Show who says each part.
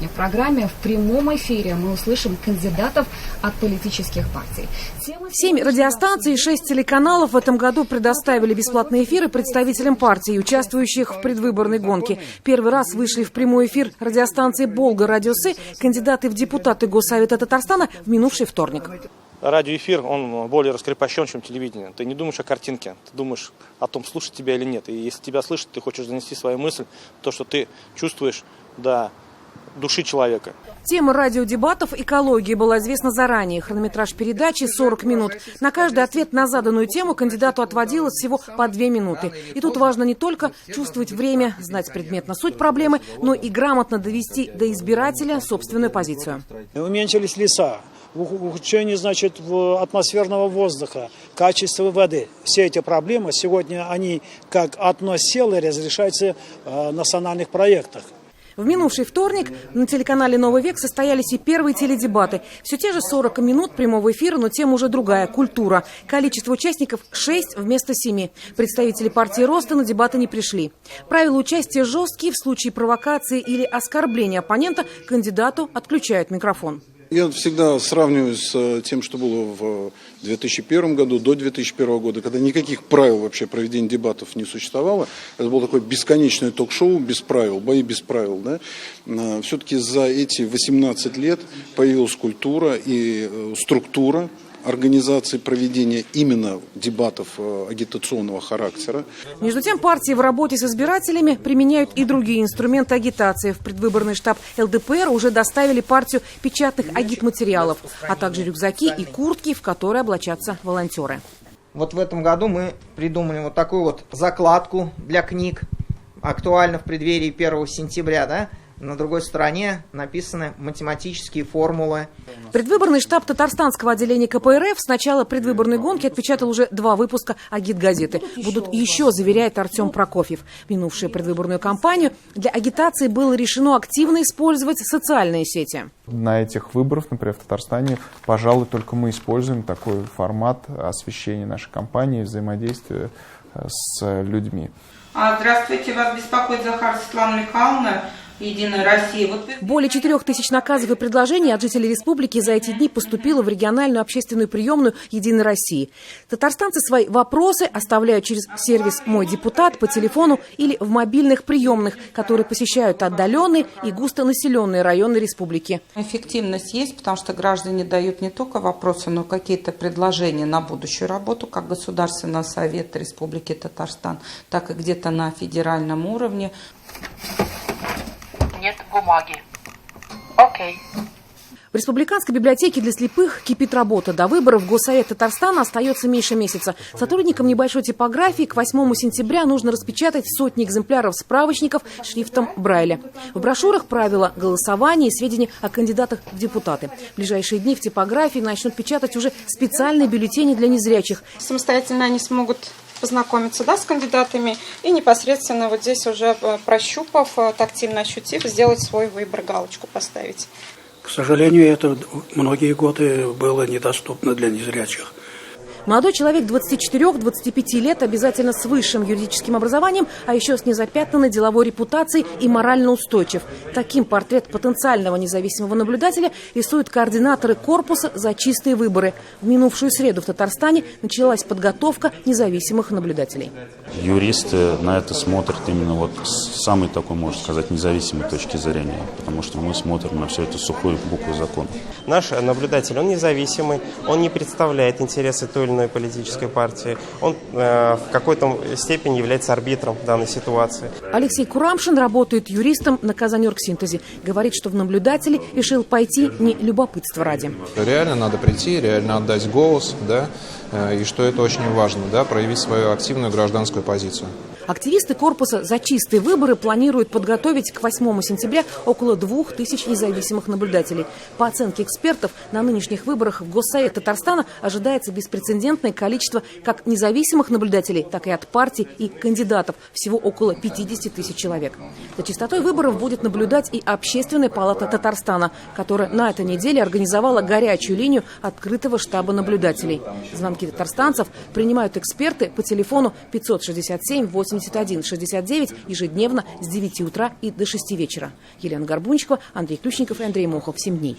Speaker 1: Сегодня в программе в прямом эфире мы услышим кандидатов от политических партий.
Speaker 2: 7 радиостанций и 6 телеканалов в этом году предоставили бесплатные эфиры представителям партий, участвующих в предвыборной гонке. Первый раз вышли в прямой эфир радиостанции «Болга Радиосы» кандидаты в депутаты Госсовета Татарстана в минувший вторник.
Speaker 3: Радиоэфир, он более раскрепощен, чем телевидение. Ты не думаешь о картинке, ты думаешь о том, слушать тебя или нет. И если тебя слышат, ты хочешь донести свою мысль, то, что ты чувствуешь до души человека.
Speaker 2: Тема радиодебатов «Экология» была известна заранее. Хронометраж передачи 40 минут. На каждый ответ на заданную тему кандидату отводилось всего по 2 минуты. И тут важно не только чувствовать время, знать предметно суть проблемы, но и грамотно довести до избирателя собственную позицию.
Speaker 4: Уменьшились леса. Ухудшение, атмосферного воздуха, качество воды. Все эти проблемы сегодня, они как одно село разрешаются в национальных проектах.
Speaker 2: В минувший вторник на телеканале «Новый век» состоялись и первые теледебаты. Все те же 40 минут прямого эфира, но тема уже другая – культура. Количество участников – 6 вместо 7. Представители партии «Роста» на дебаты не пришли. Правила участия жесткие. В случае провокации или оскорбления оппонента кандидату отключают микрофон.
Speaker 5: Я всегда сравниваю с тем, что было в 2001 году, до 2001 года, когда никаких правил вообще проведения дебатов не существовало. Это было такое бесконечное ток-шоу без правил, бои без правил. Да? Все-таки за эти 18 лет появилась культура и структура организации проведения именно дебатов агитационного характера.
Speaker 2: Между тем, партии в работе с избирателями применяют и другие инструменты агитации. В предвыборный штаб ЛДПР уже доставили партию печатных агитматериалов, а также рюкзаки и куртки, в которые облачатся волонтеры.
Speaker 6: Вот в этом году мы придумали вот такую вот закладку для книг, актуально в преддверии 1 сентября, да? На другой стороне написаны математические формулы.
Speaker 2: Предвыборный штаб татарстанского отделения КПРФ с начала предвыборной гонки отпечатал уже 2 выпуска агитгазеты. Будут еще, заверяет Артем Прокофьев. В минувшую предвыборную кампанию для агитации было решено активно использовать социальные сети.
Speaker 7: На этих выборах, например, в Татарстане, пожалуй, только мы используем такой формат освещения нашей кампании, взаимодействия с людьми.
Speaker 8: Здравствуйте, вас беспокоит Захар Светлана Михайловна. Единая Россия.
Speaker 2: Более 4000 наказов и предложений от жителей республики за эти дни поступило в региональную общественную приемную «Единой России». Татарстанцы свои вопросы оставляют через сервис «Мой депутат» по телефону или в мобильных приемных, которые посещают отдаленные и густонаселенные районы республики.
Speaker 8: Эффективность есть, потому что граждане дают не только вопросы, но какие-то предложения на будущую работу, как Государственного совета Республики Татарстан, так и где-то на федеральном уровне.
Speaker 9: Нет бумаги. Окей.
Speaker 2: В Республиканской библиотеке для слепых кипит работа. До выборов в Госсовет Татарстана остается меньше месяца. Сотрудникам небольшой типографии к 8 сентября нужно распечатать сотни экземпляров справочников шрифтом Брайля. В брошюрах правила голосования и сведения о кандидатах в депутаты. В ближайшие дни в типографии начнут печатать уже специальные бюллетени для незрячих.
Speaker 10: Самостоятельно они смогут познакомиться, с кандидатами и непосредственно вот здесь уже прощупав, тактильно ощутив, сделать свой выбор, галочку поставить.
Speaker 4: К сожалению, это многие годы было недоступно для незрячих.
Speaker 2: Молодой человек 24-25 лет, обязательно с высшим юридическим образованием, а еще с незапятнанной деловой репутацией и морально устойчив. Таким портрет потенциального независимого наблюдателя рисуют координаторы корпуса «За чистые выборы». В минувшую среду в Татарстане началась подготовка независимых наблюдателей.
Speaker 11: Юристы на это смотрят именно с самой такой, можно сказать, независимой точки зрения, потому что мы смотрим на все это сухую букву закона.
Speaker 3: Наш наблюдатель, он независимый, он не представляет интересы той или иной политической партии. Он в какой-то степени является арбитром данной ситуации.
Speaker 2: Алексей Курамшин работает юристом на Казаньоргсинтезе. Говорит, что в наблюдатели решил пойти не любопытство ради.
Speaker 7: Реально надо прийти, реально отдать голос, и что это очень важно, проявить свою активную гражданскую позицию.
Speaker 2: Активисты корпуса «За чистые выборы» планируют подготовить к 8 сентября около 2000 независимых наблюдателей. По оценке экспертов, на нынешних выборах в Госсовет Татарстана ожидается беспрецедентное количество как независимых наблюдателей, так и от партий и кандидатов. Всего около 50 тысяч человек. За чистотой выборов будет наблюдать и Общественная палата Татарстана, которая на этой неделе организовала горячую линию открытого штаба наблюдателей. Звонки татарстанцев принимают эксперты по телефону 567 80 7169 ежедневно с 9 утра и до 6 вечера. Елена Горбунчикова, Андрей Ключников и Андрей Мохов. 7 дней.